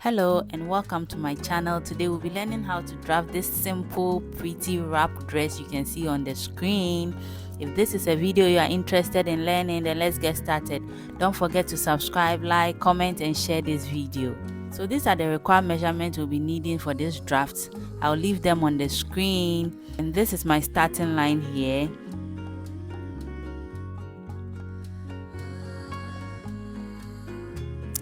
Hello and welcome to my channel. Today we'll be learning how to draft this simple pretty wrap dress you can see on the screen. If this is a video you are interested in learning, then let's get started. Don't forget to subscribe, like, comment and share this video. So these are the required measurements we'll be needing for this draft. I'll leave them on the screen, and this is my starting line here.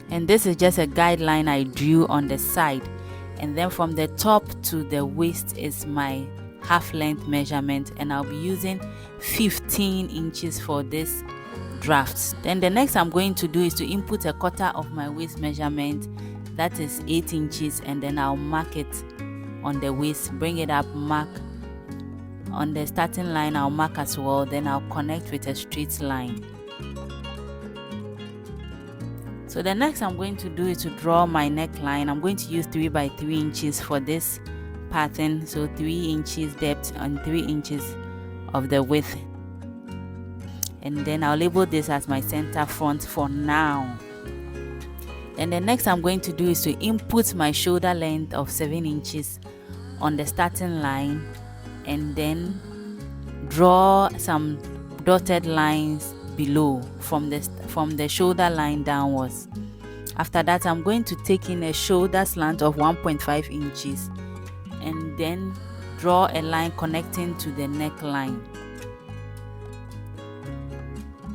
And this is just a guideline I drew on the side, and then from the top to the waist is my half length measurement, and I'll be using 15 inches for this draft. Then the next I'm going to do is to input a quarter of my waist measurement, that is 8 inches, and then I'll mark it on the waist, bring it up, mark on the starting line, I'll mark as well, then I'll connect with a straight line. So the next I'm going to do is to draw my neckline. I'm going to use 3 by 3 inches for this pattern, so 3 inches depth and 3 inches of the width, and then I'll label this as my center front for now. Then the next I'm going to do is to input my shoulder length of 7 inches on the starting line, and then draw some dotted lines below from the shoulder line downwards. After that, I'm going to take in a shoulder slant of 1.5 inches and then draw a line connecting to the neckline.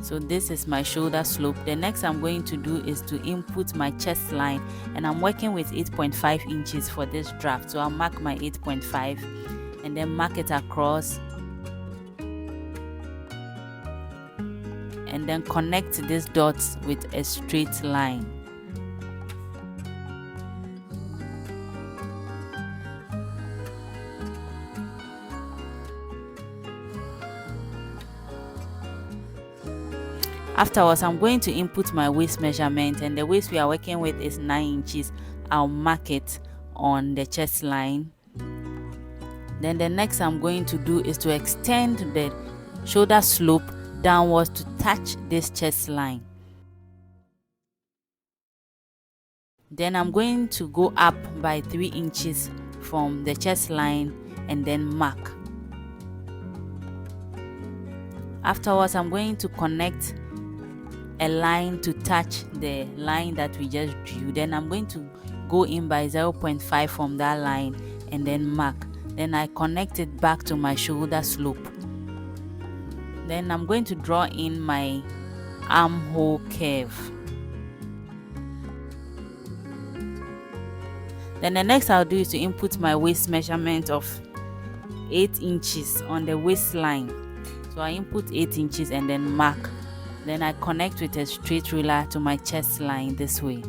So this is my shoulder slope. The next I'm going to do is to input my chest line, and I'm working with 8.5 inches for this draft, so I'll mark my 8.5 and then mark it across, and then connect these dots with a straight line. Afterwards, I'm going to input my waist measurement, and the waist we are working with is 9 inches. I'll mark it on the chest line. Then the next I'm going to do is to extend the shoulder slope downwards to touch this chest line. Then I'm going to go up by 3 inches from the chest line and then mark. Afterwards, I'm going to connect a line to touch the line that we just drew. Then I'm going to go in by 0.5 from that line and then mark. Then I connect it back to my shoulder slope. Then I'm going to draw in my armhole curve. Then the next I'll do is to input my waist measurement of 8 inches on the waistline. So I input 8 inches and then mark. Then I connect with a straight ruler to my chest line this way.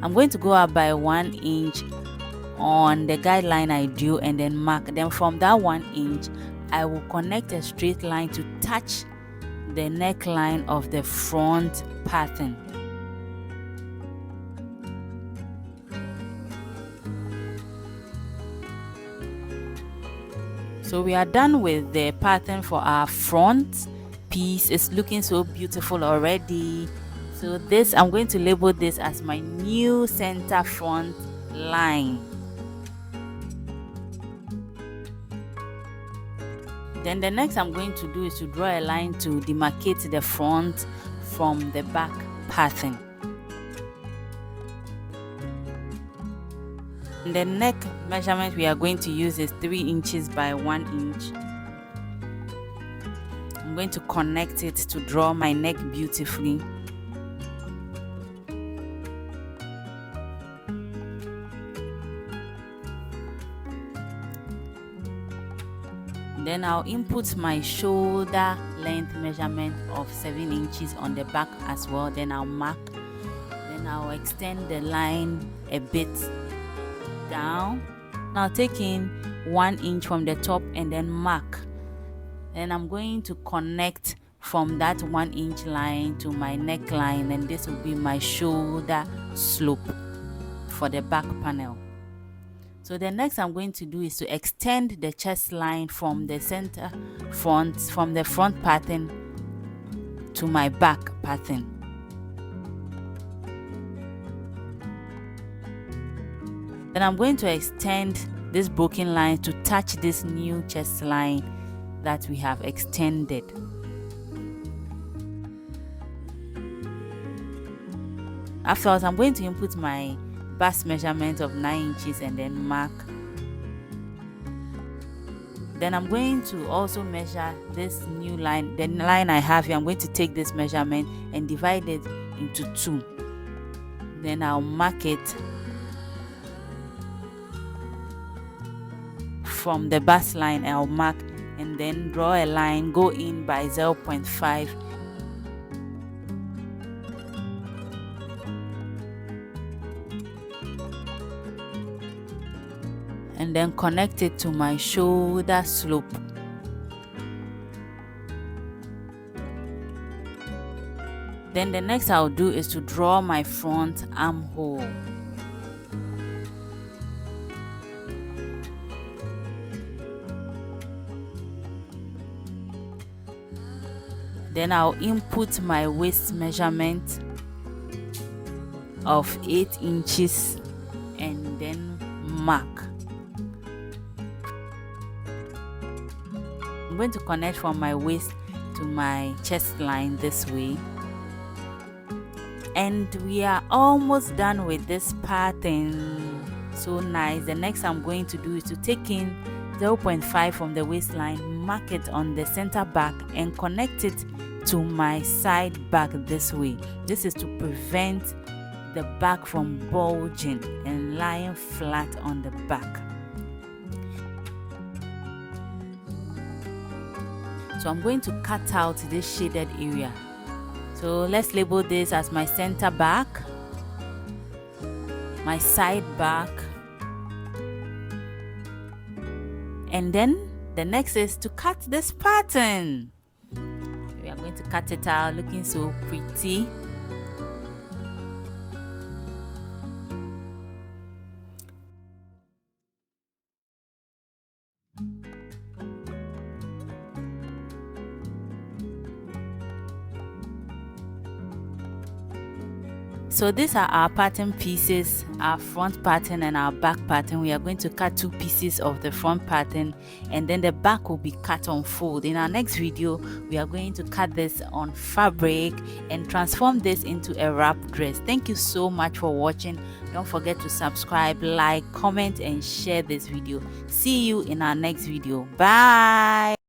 I'm going to go up by 1 inch on the guideline I drew and then mark. Then from that 1 inch, I will connect a straight line to touch the neckline of the front pattern. So we are done with the pattern for our front piece. It's looking so beautiful already. So this, I'm going to label this as my new center front line. Then the next I'm going to do is to draw a line to demarcate the front from the back pattern. The neck measurement we are going to use is 3 inches by 1 inch. I'm going to connect it to draw my neck beautifully. Then I'll input my shoulder length measurement of 7 inches on the back as well. Then I'll mark. Then I'll extend the line a bit down. Now take in 1 inch from the top and then mark. Then I'm going to connect from that 1 inch line to my neckline, and this will be my shoulder slope for the back panel. So the next I'm going to do is to extend the chest line from the from the front pattern to my back pattern. Then I'm going to extend this broken line to touch this new chest line that we have extended. Afterwards, I'm going to input my bust measurement of 9 inches and then mark. Then I'm going to also measure this new line, the line I have here. I'm going to take this measurement and divide it into 2. Then I'll mark it from the bust line. I'll mark and then draw a line, go in by 0.5. And then connect it to my shoulder slope. Then the next I'll do is to draw my front armhole. Then I'll input my waist measurement of 8 inches and then mark. I'm going to connect from my waist to my chest line this way. And we are almost done with this pattern. So nice. The next I'm going to do is to take in 0.5 from the waistline, mark it on the center back and connect it to my side back this way. This is to prevent the back from bulging and lying flat on the back. So I'm going to cut out this shaded area. So let's label this as my center back, my side back, and then the next is to cut this pattern. We are going to cut it out looking so pretty. So these are our pattern pieces, our front pattern and our back pattern. We are going to cut 2 pieces of the front pattern and then the back will be cut on fold. In our next video, we are going to cut this on fabric and transform this into a wrap dress. Thank you so much for watching. Don't forget to subscribe, like, comment and share this video. See you in our next video. Bye.